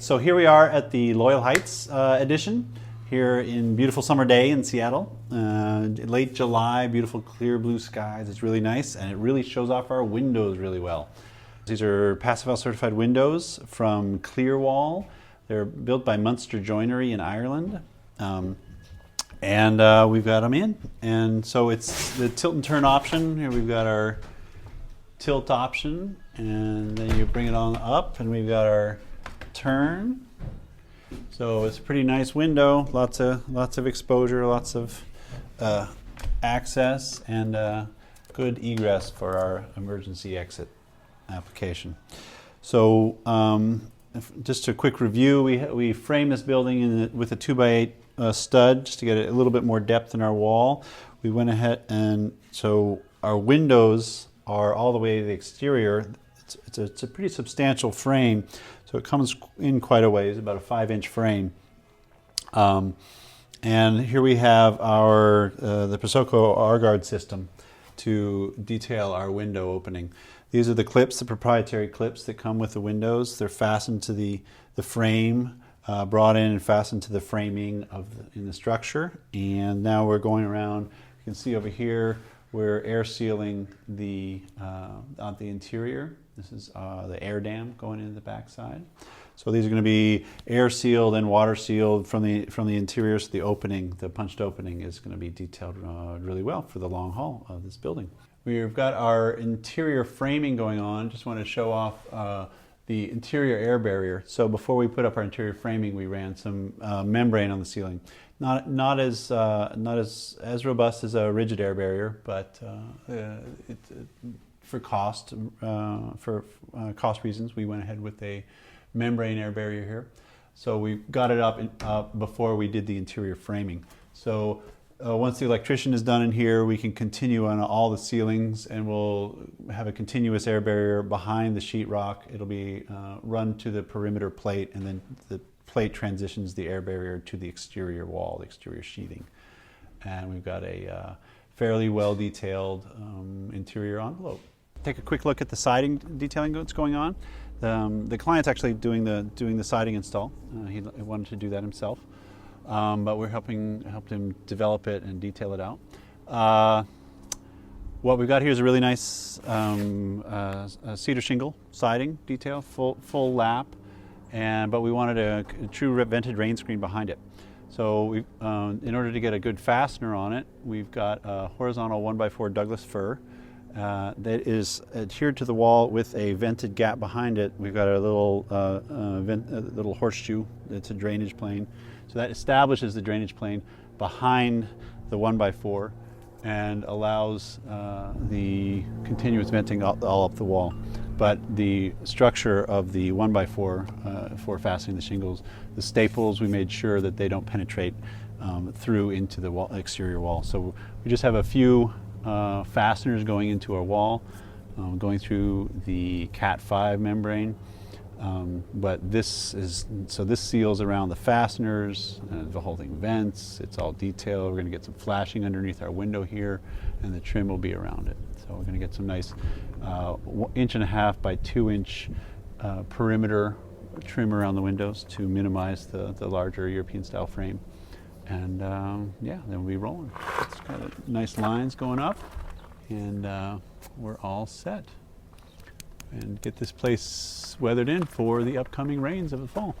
So here we are at the Loyal Heights edition, here in beautiful summer day in Seattle. Late July, beautiful clear blue skies. It's really nice, and it really shows off our windows really well. These are Passive House certified windows from Clearwall. They're built by Munster Joinery in Ireland. And we've got them in. And so it's the tilt and turn option. Here we've got our tilt option, and then you bring it on up, and we've got our turn. So it's a pretty nice window, lots of exposure, lots of access, and good egress for our emergency exit application. So just a quick review, we frame this building with a 2x8 stud just to get a little bit more depth in our wall. We went ahead, and so our windows are all the way to the exterior. It's a pretty substantial frame, so it comes in quite a ways, about a 5-inch frame. And here we have our the Pasoko R-Guard system to detail our window opening. These are the clips, the proprietary clips that come with the windows. They're fastened to the frame, brought in and fastened to the framing in the structure. And now we're going around. You can see over here we're air sealing on the interior. This is the air dam going into the backside. So these are going to be air sealed and water sealed from the interior. So the opening, the punched opening, is going to be detailed really well for the long haul of this building. We've got our interior framing going on. Just want to show off the interior air barrier. So before we put up our interior framing, we ran some membrane on the ceiling. Not as robust as a rigid air barrier, but for cost reasons, we went ahead with a membrane air barrier here. So we got it up before we did the interior framing. So once the electrician is done in here, we can continue on all the ceilings, and we'll have a continuous air barrier behind the sheetrock. It'll be run to the perimeter plate, and then the plate transitions the air barrier to the exterior wall, the exterior sheathing. And we've got a fairly well detailed interior envelope. Take a quick look at the siding detailing that's going on. The client's actually doing the siding install. He wanted to do that himself, but we're helped him develop it and detail it out. What we've got here is a really nice cedar shingle siding detail, full lap, but we wanted a true vented rain screen behind it. So in order to get a good fastener on it, we've got a horizontal 1x4 Douglas fir that is adhered to the wall with a vented gap behind it. We've got a little horseshoe. It's a drainage plane. So that establishes the drainage plane behind the 1x4 and allows the continuous venting all up the wall. But the structure of the 1x4 for fastening the shingles, the staples, we made sure that they don't penetrate through into the exterior wall. So we just have a few fasteners going into our wall, going through the Cat 5 membrane. But this seals around the fasteners, the whole thing vents, it's all detailed. We're going to get some flashing underneath our window here, and the trim will be around it. So we're going to get some nice 1.5 by 2-inch perimeter trim around the windows to minimize the larger European style frame. And yeah, then we'll be rolling. It's got nice lines going up, and we're all set. And get this place weathered in for the upcoming rains of the fall.